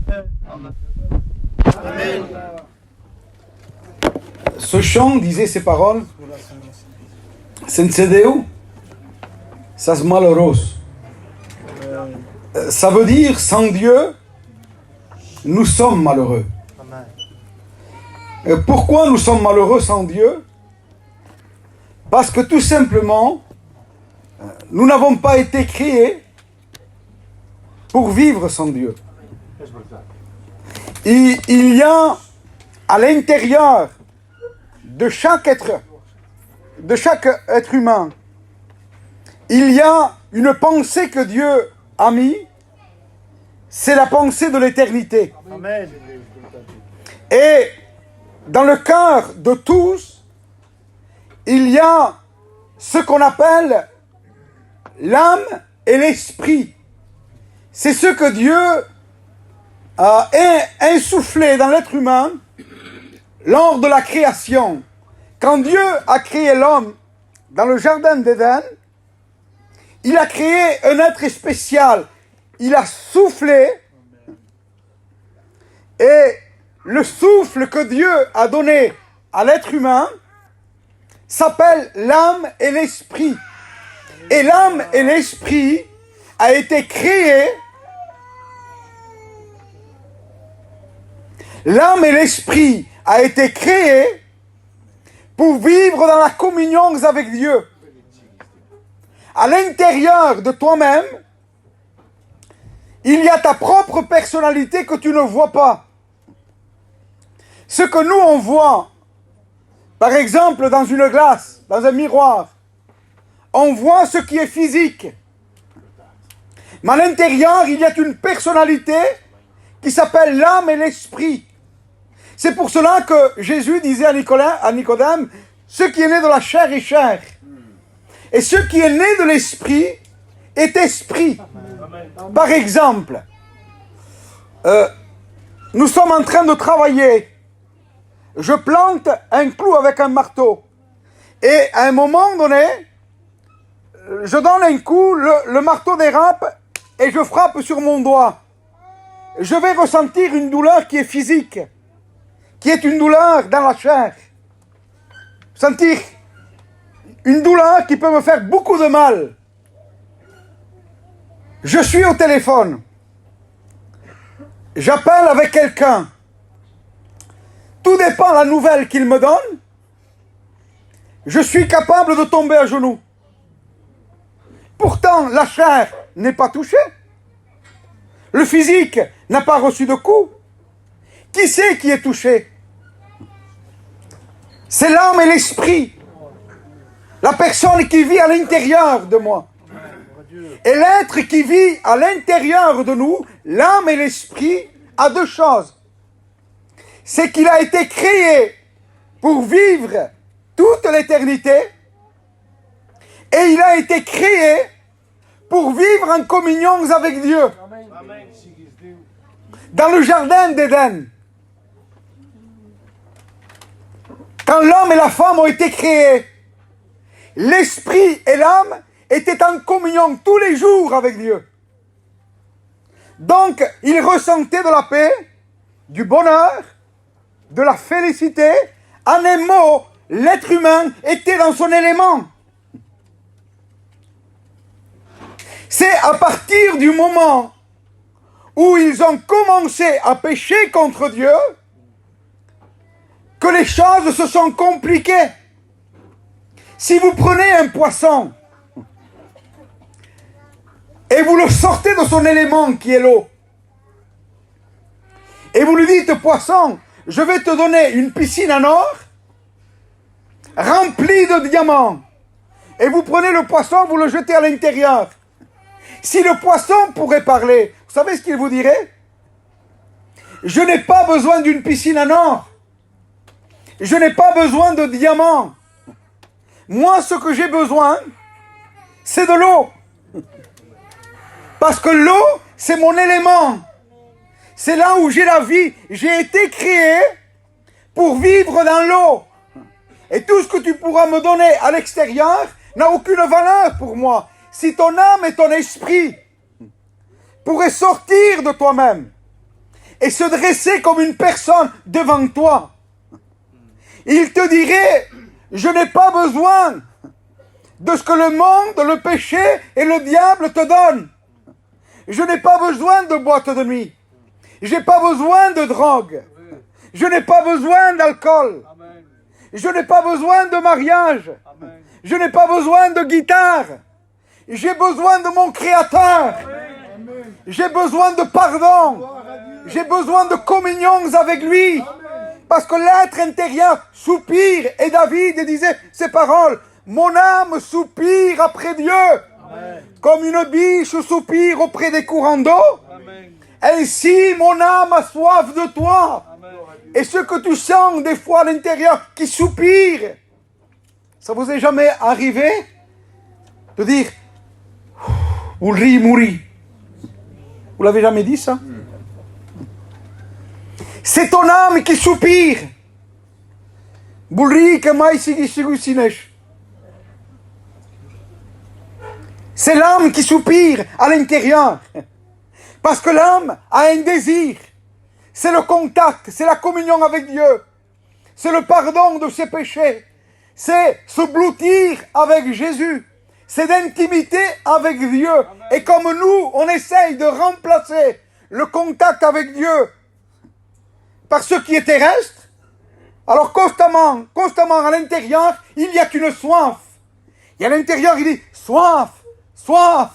Amen. Ce chant disait ces paroles. Sense Deu, sas malheuros. Ça veut dire, sans Dieu, nous sommes malheureux. Pourquoi nous sommes malheureux sans Dieu? Parce que tout simplement, nous n'avons pas été créés pour vivre sans Dieu. Il y a à l'intérieur de chaque être humain, il y a une pensée que Dieu a mis, c'est la pensée de l'éternité. Amen. Et dans le cœur de tous, il y a ce qu'on appelle l'âme et l'esprit. C'est ce que Dieu a insufflé dans l'être humain lors de la création. Quand Dieu a créé l'homme dans le jardin d'Éden, il a créé un être spécial. Il a soufflé, et le souffle que Dieu a donné à l'être humain s'appelle l'âme et l'esprit. Et l'âme et l'esprit a été créé. L'âme et l'esprit a été créé pour vivre dans la communion avec Dieu. À l'intérieur de toi-même, il y a ta propre personnalité que tu ne vois pas. Ce que nous on voit, par exemple dans une glace, dans un miroir, on voit ce qui est physique. Mais à l'intérieur, il y a une personnalité qui s'appelle l'âme et l'esprit. C'est pour cela que Jésus disait à Nicodème, ce qui est né de la chair est chair. Et ce qui est né de l'esprit est esprit. Par exemple, nous sommes en train de travailler. Je plante un clou avec un marteau. Et à un moment donné, je donne un coup, le marteau dérape et je frappe sur mon doigt. Je vais ressentir une douleur qui est physique, qui est une douleur dans la chair. Sentir une douleur qui peut me faire beaucoup de mal. Je suis au téléphone. J'appelle avec quelqu'un. Tout dépend de la nouvelle qu'il me donne. Je suis capable de tomber à genoux. Pourtant, la chair n'est pas touchée. Le physique n'a pas reçu de coup. Qui c'est qui est touché? C'est l'âme et l'esprit. La personne qui vit à l'intérieur de moi. Et l'être qui vit à l'intérieur de nous, l'âme et l'esprit, a deux choses. C'est qu'il a été créé pour vivre toute l'éternité, et il a été créé pour vivre en communion avec Dieu. Dans le jardin d'Éden, quand l'homme et la femme ont été créés, l'esprit et l'âme étaient en communion tous les jours avec Dieu. Donc, ils ressentaient de la paix, du bonheur, de la félicité. En un mot, l'être humain était dans son élément. C'est à partir du moment où ils ont commencé à pécher contre Dieu que les choses se sont compliquées. Si vous prenez un poisson et vous le sortez de son élément qui est l'eau, et vous lui dites, poisson, je vais te donner une piscine en or remplie de diamants, et vous prenez le poisson, vous le jetez à l'intérieur. Si le poisson pourrait parler, vous savez ce qu'il vous dirait? Je n'ai pas besoin d'une piscine en or. Je n'ai pas besoin de diamants. Moi, ce que j'ai besoin, c'est de l'eau. Parce que l'eau, c'est mon élément. C'est là où j'ai la vie. J'ai été créé pour vivre dans l'eau. Et tout ce que tu pourras me donner à l'extérieur n'a aucune valeur pour moi. Si ton âme et ton esprit pourraient sortir de toi-même et se dresser comme une personne devant toi. Il te dirait, je n'ai pas besoin de ce que le monde, le péché et le diable te donnent. Je n'ai pas besoin de boîte de nuit. Je n'ai pas besoin de drogue. Je n'ai pas besoin d'alcool. Je n'ai pas besoin de mariage. Je n'ai pas besoin de guitare. J'ai besoin de mon Créateur. J'ai besoin de pardon. J'ai besoin de communion avec lui. Parce que l'être intérieur soupire. Et David disait ces paroles. Mon âme soupire après Dieu. Comme une biche soupire auprès des courants d'eau. Ainsi mon âme a soif de toi. Et ce que tu sens des fois à l'intérieur qui soupire. Ça vous est jamais arrivé de dire Uri mouri. Vous l'avez jamais dit ça? C'est ton âme qui soupire. C'est l'âme qui soupire à l'intérieur. Parce que l'âme a un désir. C'est le contact, c'est la communion avec Dieu. C'est le pardon de ses péchés. C'est se blottir avec Jésus. C'est d'intimité avec Dieu. Amen. Et comme nous, on essaye de remplacer le contact avec Dieu par ce qui est terrestre, alors constamment à l'intérieur, il n'y a qu'une soif. Et à l'intérieur, il dit soif, soif,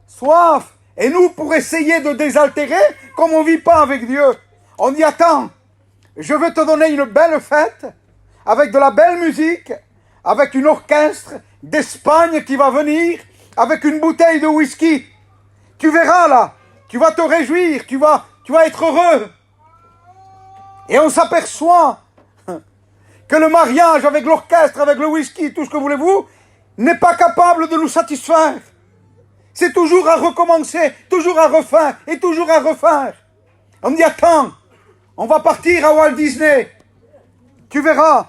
soif. Et nous, pour essayer de désaltérer, comme on ne vit pas avec Dieu, on dit attends, je vais te donner une belle fête, avec de la belle musique, avec une orchestre d'Espagne qui va venir, avec une bouteille de whisky. Tu verras là, tu vas te réjouir, tu vas être heureux. Et on s'aperçoit que le mariage avec l'orchestre, avec le whisky, tout ce que voulez-vous, n'est pas capable de nous satisfaire. C'est toujours à recommencer, toujours à refaire et toujours à refaire. On me dit attends, on va partir à Walt Disney. Tu verras.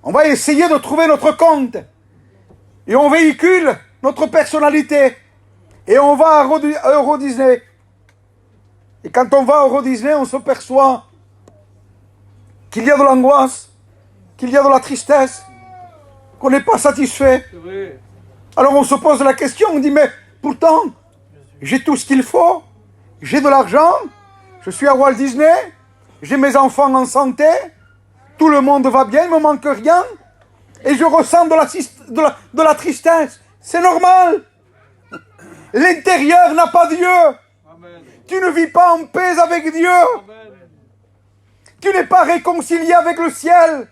On va essayer de trouver notre compte. Et on véhicule notre personnalité. Et on va à Euro Disney. Et quand on va à Euro Disney, on se perçoit qu'il y a de l'angoisse, qu'il y a de la tristesse, qu'on n'est pas satisfait. Alors on se pose la question, on dit mais pourtant, j'ai tout ce qu'il faut, j'ai de l'argent, je suis à Walt Disney, j'ai mes enfants en santé, tout le monde va bien, il ne me manque rien, et je ressens de la tristesse. C'est normal. L'intérieur n'a pas Dieu. Amen. Tu ne vis pas en paix avec Dieu. Amen. Tu n'es pas réconcilié avec le ciel.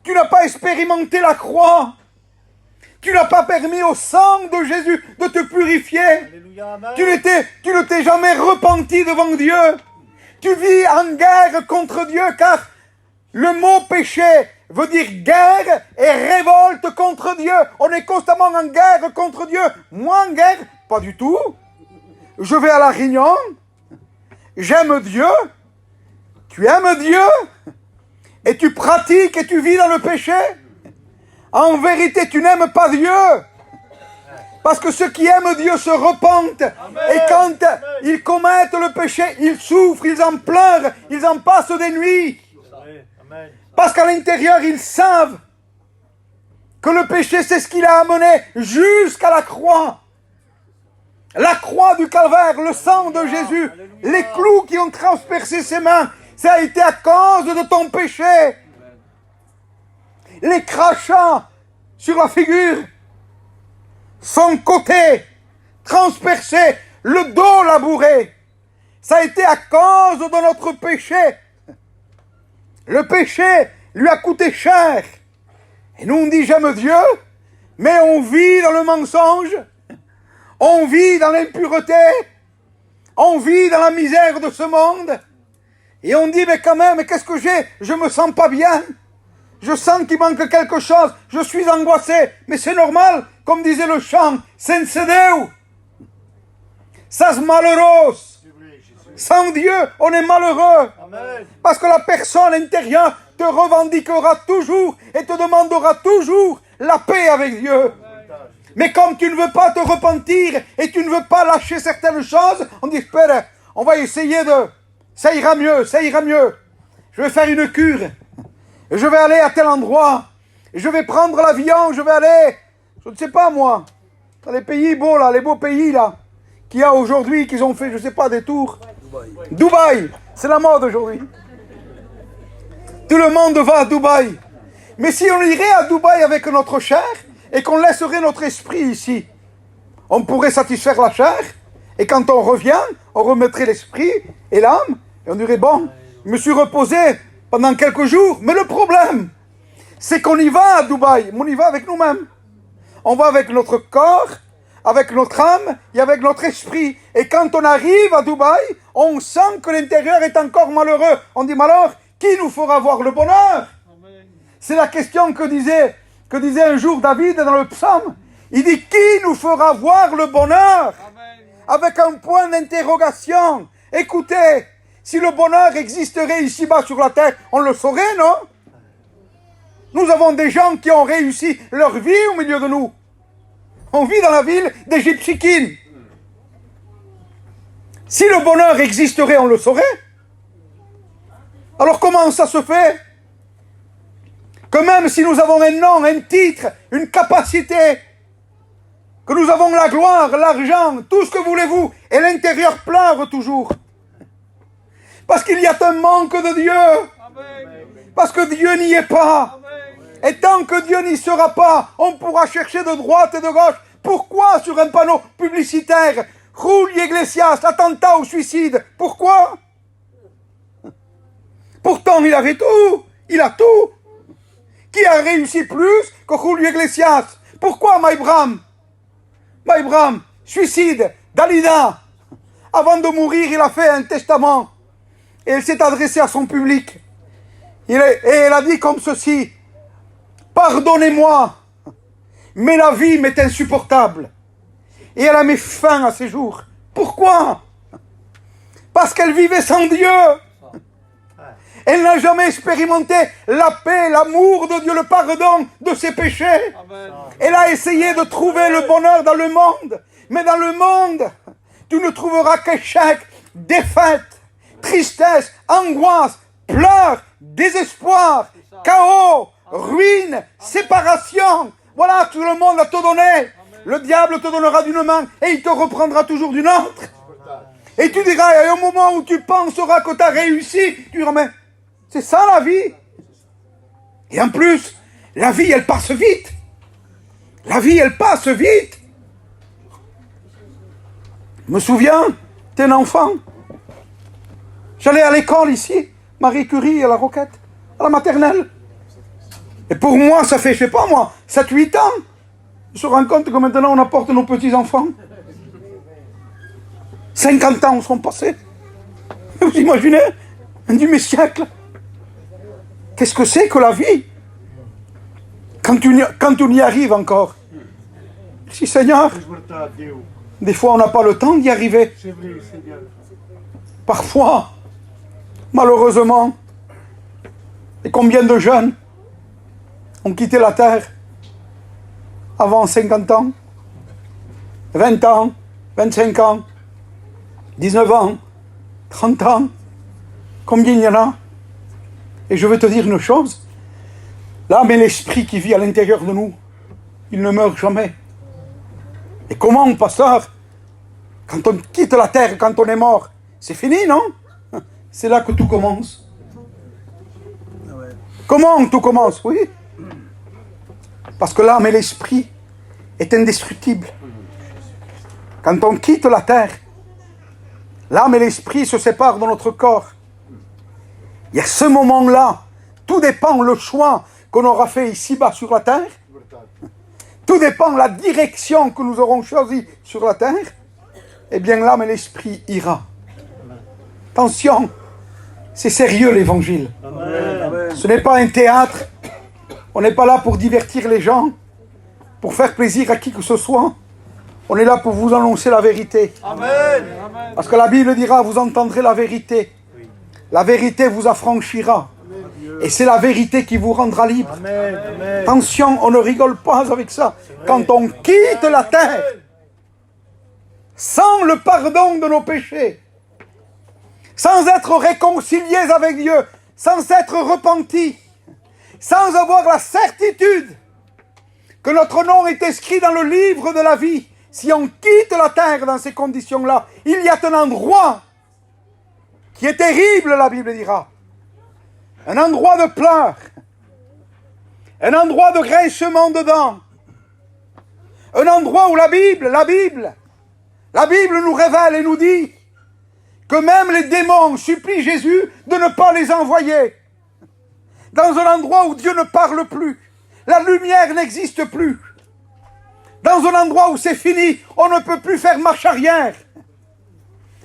Tu n'as pas expérimenté la croix. Tu n'as pas permis au sang de Jésus de te purifier. Alléluia, tu ne t'es jamais repenti devant Dieu. Tu vis en guerre contre Dieu car le mot péché veut dire guerre et révolte contre Dieu. On est constamment en guerre contre Dieu. Moi en guerre, pas du tout. Je vais à la réunion. J'aime Dieu. Tu aimes Dieu. Et tu pratiques et tu vis dans le péché. En vérité, tu n'aimes pas Dieu. Parce que ceux qui aiment Dieu se repentent. Amen. Et quand ils commettent le péché, ils souffrent, ils en pleurent, ils en passent des nuits. Amen. Parce qu'à l'intérieur, ils savent que le péché, c'est ce qui l'a amené jusqu'à la croix. La croix du calvaire, le sang de Jésus, les clous qui ont transpercé ses mains, ça a été à cause de ton péché. Les crachats sur la figure, son côté transpercé, le dos labouré, ça a été à cause de notre péché. Le péché lui a coûté cher. Et nous on dit j'aime Dieu, mais on vit dans le mensonge, on vit dans l'impureté, on vit dans la misère de ce monde. Et on dit mais quand même, qu'est-ce que j'ai? Je me sens pas bien. Je sens qu'il manque quelque chose. Je suis angoissé. Mais c'est normal, comme disait le chant, sense Deu. Sas malheureuse. Sans Dieu, on est malheureux. Amen. Parce que la personne intérieure te revendiquera toujours et te demandera toujours la paix avec Dieu. Amen. Mais comme tu ne veux pas te repentir et tu ne veux pas lâcher certaines choses, on dit, espère, on va essayer de... Ça ira mieux, ça ira mieux. Je vais faire une cure. Je vais aller à tel endroit. Je vais prendre l'avion, je vais aller... Je ne sais pas moi. Dans les pays beaux là, les beaux pays là. Qu'il y a aujourd'hui, qu'ils ont fait, je ne sais pas, des tours. Dubaï, c'est la mode aujourd'hui. Tout le monde va à Dubaï. Mais si on irait à Dubaï avec notre chair et qu'on laisserait notre esprit ici, on pourrait satisfaire la chair et quand on revient, on remettrait l'esprit et l'âme et on dirait bon, je me suis reposé pendant quelques jours. Mais le problème, c'est qu'on y va à Dubaï, mais on y va avec nous-mêmes. On va avec notre corps, avec notre âme et avec notre esprit. Et quand on arrive à Dubaï, on sent que l'intérieur est encore malheureux. On dit, mais alors, qui nous fera voir le bonheur? C'est la question que disait un jour David dans le psaume. Il dit, qui nous fera voir le bonheur? Avec un point d'interrogation. Écoutez, si le bonheur existerait ici-bas sur la terre, on le saurait, non? Nous avons des gens qui ont réussi leur vie au milieu de nous. On vit dans la ville des Gypsykines. Si le bonheur existerait, on le saurait. Alors comment ça se fait que même si nous avons un nom, un titre, une capacité, que nous avons la gloire, l'argent, tout ce que voulez-vous, et l'intérieur pleure toujours? Parce qu'il y a un manque de Dieu. Parce que Dieu n'y est pas. Et tant que Dieu n'y sera pas, on pourra chercher de droite et de gauche. Pourquoi sur un panneau publicitaire, Julio Iglesias, attentat au suicide? Pourquoi? Pourtant, il avait tout. Il a tout. Qui a réussi plus que Julio Iglesias? Pourquoi Maïbram? Maïbram, suicide, Dalida. Avant de mourir, il a fait un testament. Et il s'est adressé à son public. Et elle a dit comme ceci: pardonnez-moi, mais la vie m'est insupportable. Et elle a mis fin à ses jours. Pourquoi? Parce qu'elle vivait sans Dieu. Elle n'a jamais expérimenté la paix, l'amour de Dieu, le pardon de ses péchés. Elle a essayé de trouver le bonheur dans le monde. Mais dans le monde, tu ne trouveras qu'échec, défaite, tristesse, angoisse, pleurs, désespoir, chaos, ruine, séparation. Voilà, tout le monde a te donné. Le diable te donnera d'une main et il te reprendra toujours d'une autre. Et tu diras, et au moment où tu penseras que tu as réussi, tu diras, mais c'est ça la vie. Et en plus, la vie, elle passe vite. La vie, elle passe vite. Je me souviens, t'es un enfant. J'allais à l'école ici, Marie Curie à la Roquette, à la maternelle. Et pour moi, ça fait, je sais pas moi, 7-8 ans. Je me rends compte que maintenant on apporte nos petits-enfants. 50 ans sont passés. Vous imaginez? Un demi-siècle. Qu'est-ce que c'est que la vie? Quand on y arrive encore. Si Seigneur, des fois on n'a pas le temps d'y arriver. Parfois, malheureusement, et combien de jeunes ont quitté la terre avant 50 ans, 20 ans, 25 ans, 19 ans, 30 ans, combien il y en a? Et je veux te dire une chose, l'âme et l'esprit qui vit à l'intérieur de nous, il ne meurt jamais. Et comment, pasteur, quand on quitte la terre, quand on est mort, c'est fini, non? C'est là que tout commence. Comment tout commence? Oui. Parce que l'âme et l'esprit est indestructible. Quand on quitte la terre, l'âme et l'esprit se séparent de notre corps. Et à ce moment-là, tout dépend le choix qu'on aura fait ici-bas sur la terre. Tout dépend la direction que nous aurons choisie sur la terre. Eh bien, l'âme et l'esprit ira. Attention, c'est sérieux l'évangile. Ce n'est pas un théâtre. On n'est pas là pour divertir les gens, pour faire plaisir à qui que ce soit. On est là pour vous annoncer la vérité. Amen. Parce que la Bible dira, vous entendrez la vérité. La vérité vous affranchira. Et c'est la vérité qui vous rendra libre. Amen. Attention, on ne rigole pas avec ça. Quand on quitte la terre, sans le pardon de nos péchés, sans être réconciliés avec Dieu, sans être repentis, sans avoir la certitude que notre nom est inscrit dans le livre de la vie, si on quitte la terre dans ces conditions-là, il y a un endroit qui est terrible, la Bible dira. Un endroit de pleurs, un endroit de grincement de dents, un endroit où la Bible nous révèle et nous dit que même les démons supplient Jésus de ne pas les envoyer. Dans un endroit où Dieu ne parle plus, la lumière n'existe plus. Dans un endroit où c'est fini, on ne peut plus faire marche arrière.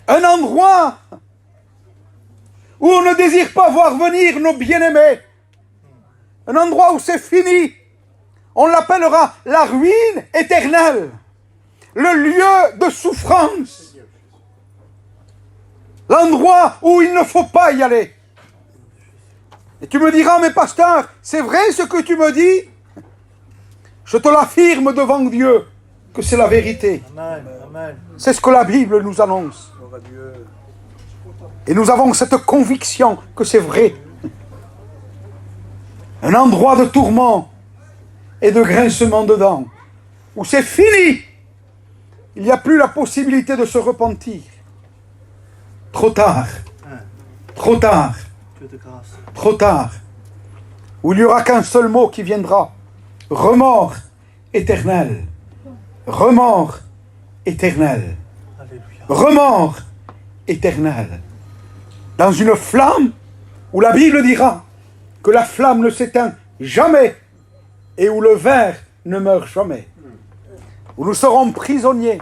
Un endroit où on ne désire pas voir venir nos bien-aimés. Un endroit où c'est fini. On l'appellera la ruine éternelle. Le lieu de souffrance. L'endroit où il ne faut pas y aller. Et tu me diras, mais pasteur, c'est vrai ce que tu me dis? Je te l'affirme devant Dieu que c'est la vérité. Amen. Amen. C'est ce que la Bible nous annonce. Et nous avons cette conviction que c'est vrai. Un endroit de tourment et de grincement de dents, où c'est fini. Il n'y a plus la possibilité de se repentir. Trop tard. Trop tard. Trop tard. Où il n'y aura qu'un seul mot qui viendra. Remords éternel. Remords éternel. Remords éternel. Dans une flamme où la Bible dira que la flamme ne s'éteint jamais et où le ver ne meurt jamais. Où nous serons prisonniers.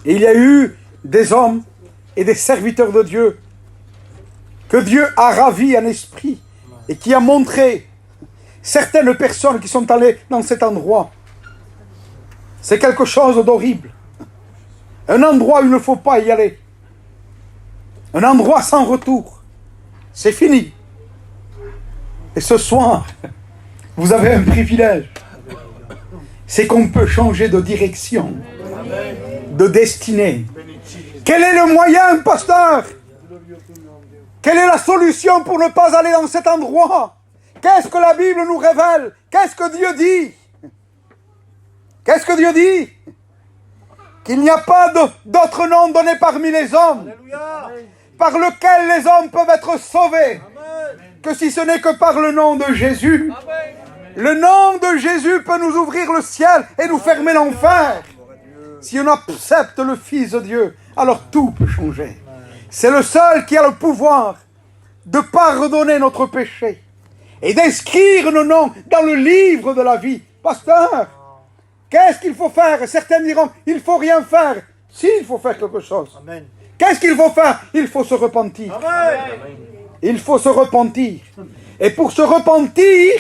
Et il y a eu des hommes et des serviteurs de Dieu que Dieu a ravis en esprit et qui a montré certaines personnes qui sont allées dans cet endroit. C'est quelque chose d'horrible. Un endroit où il ne faut pas y aller. Un endroit sans retour. C'est fini. Et ce soir, vous avez un privilège. C'est qu'on peut changer de direction, de destinée. Quel est le moyen, pasteur? Quelle est la solution pour ne pas aller dans cet endroit? Qu'est-ce que la Bible nous révèle? Qu'est-ce que Dieu dit? Qu'est-ce que Dieu dit? Qu'il n'y a pas d'autre nom donné parmi les hommes par lequel les hommes peuvent être sauvés que si ce n'est que par le nom de Jésus. Le nom de Jésus peut nous ouvrir le ciel et nous fermer l'enfer. Si on accepte le Fils de Dieu, alors tout peut changer. C'est le seul qui a le pouvoir de pardonner notre péché et d'inscrire nos noms dans le livre de la vie. Pasteur, qu'est-ce qu'il faut faire? Certains diront, il ne faut rien faire. Si, il faut faire quelque chose. Amen. Qu'est-ce qu'il faut faire? Il faut se repentir. Amen. Il faut se repentir. Et pour se repentir,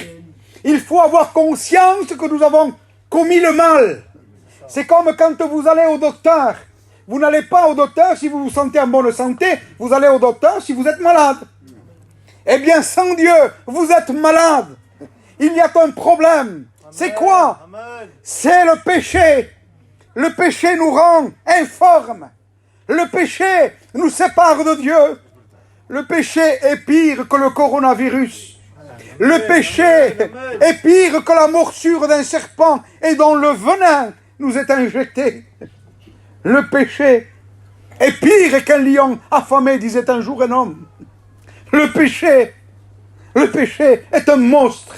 il faut avoir conscience que nous avons commis le mal. C'est comme quand vous allez au docteur. Vous n'allez pas au docteur si vous vous sentez en bonne santé. Vous allez au docteur si vous êtes malade. Eh bien, sans Dieu, vous êtes malade. Il y a un problème. C'est quoi? C'est le péché. Le péché nous rend informes. Le péché nous sépare de Dieu. Le péché est pire que le coronavirus. Le péché est pire que la morsure d'un serpent et dont le venin nous est injecté. Le péché est pire qu'un lion affamé, disait un jour un homme. Le péché est un monstre.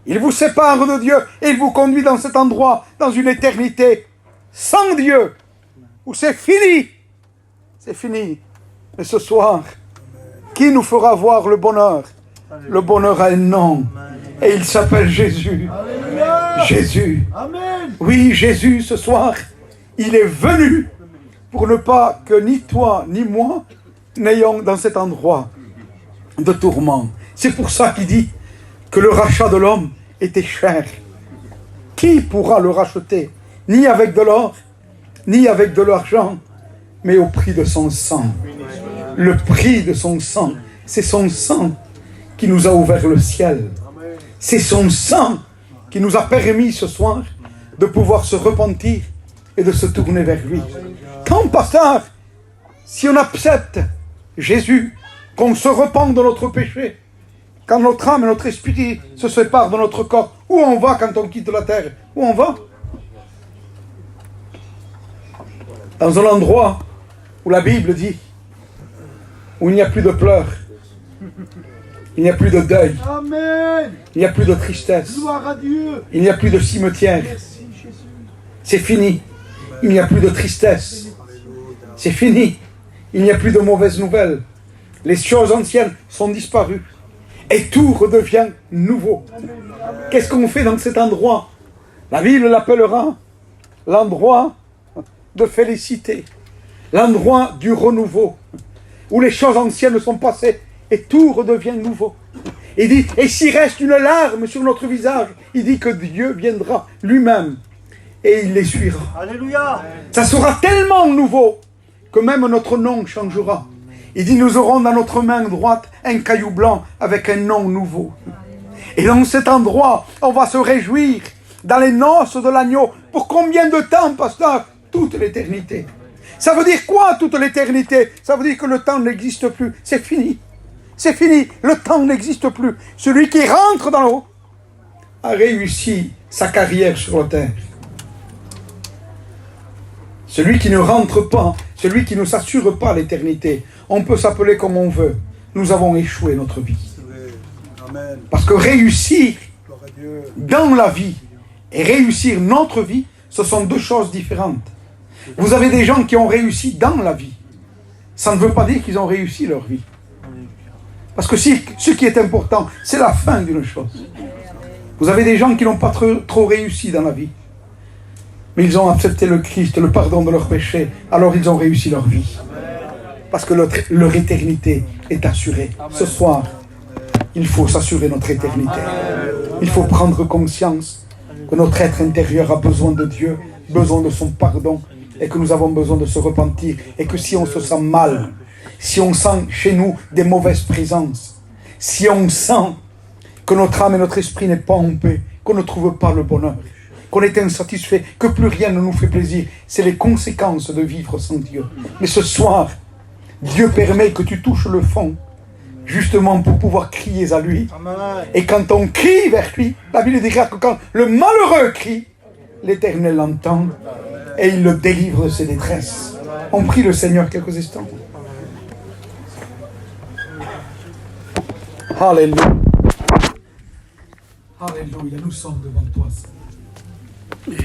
Il vous sépare de Dieu et il vous conduit dans cet endroit, dans une éternité sans Dieu, où c'est fini. C'est fini. Mais ce soir, qui nous fera voir le bonheur? Le bonheur a un nom. Et il s'appelle Jésus. Alléluia. Jésus. Amen. Oui, Jésus, ce soir, il est venu pour ne pas que ni toi, ni moi, n'ayons dans cet endroit de tourment. C'est pour ça qu'il dit que le rachat de l'homme était cher. Qui pourra le racheter? Ni avec de l'or, ni avec de l'argent, mais au prix de son sang. Le prix de son sang, c'est son sang qui nous a ouvert le ciel. C'est son sang qui nous a permis ce soir de pouvoir se repentir et de se tourner vers lui. Quand, pasteur, si on accepte Jésus, qu'on se repente de notre péché, quand notre âme et notre esprit se séparent de notre corps. Où on va quand on quitte la terre? Où on va? Dans un endroit où la Bible dit, où il n'y a plus de pleurs, il n'y a plus de deuil, Amen. Il n'y a plus de tristesse, Gloire à Dieu. il n'y a plus de cimetière. Merci Jésus. C'est fini. Il n'y a plus de tristesse. C'est fini. Il n'y a plus de mauvaises nouvelles. Les choses anciennes sont disparues. Et tout redevient nouveau. Qu'est-ce qu'on fait dans cet endroit? La Bible l'appellera l'endroit de félicité, l'endroit du renouveau, où les choses anciennes sont passées et tout redevient nouveau. Il dit, et s'il reste une larme sur notre visage, il dit que Dieu viendra lui-même et il l'essuiera. Alléluia. Ça sera tellement nouveau que même notre nom changera. Il dit, nous aurons dans notre main droite un caillou blanc avec un nom nouveau. Et dans cet endroit, on va se réjouir dans les noces de l'agneau. Pour combien de temps, pasteur? Toute l'éternité. Ça veut dire quoi, toute l'éternité? Ça veut dire que le temps n'existe plus. C'est fini. C'est fini. Le temps n'existe plus. Celui qui rentre dans l'eau a réussi sa carrière sur la terre. Celui qui ne rentre pas, celui qui ne s'assure pas l'éternité, on peut s'appeler comme on veut. Nous avons échoué notre vie. Amen. Parce que réussir dans la vie et réussir notre vie, ce sont deux choses différentes. Vous avez des gens qui ont réussi dans la vie. Ça ne veut pas dire qu'ils ont réussi leur vie. Parce que ce qui est important, c'est la fin d'une chose. Vous avez des gens qui n'ont pas trop réussi dans la vie. Mais ils ont accepté le Christ, le pardon de leurs péchés. Alors ils ont réussi leur vie. Parce que leur éternité est assurée. Ce soir, il faut s'assurer notre éternité. Il faut prendre conscience que notre être intérieur a besoin de Dieu, besoin de son pardon, et que nous avons besoin de se repentir. Et que si on se sent mal, si on sent chez nous des mauvaises présences, si on sent que notre âme et notre esprit n'est pas en paix, qu'on ne trouve pas le bonheur, qu'on est insatisfait, que plus rien ne nous fait plaisir, c'est les conséquences de vivre sans Dieu. Mais ce soir, Dieu permet que tu touches le fond, justement pour pouvoir crier à lui. Et quand on crie vers lui, la Bible déclare que quand le malheureux crie, l'Éternel l'entend et il le délivre de ses détresses. On prie le Seigneur quelques instants. Alléluia. Alléluia, nous sommes devant toi, Seigneur.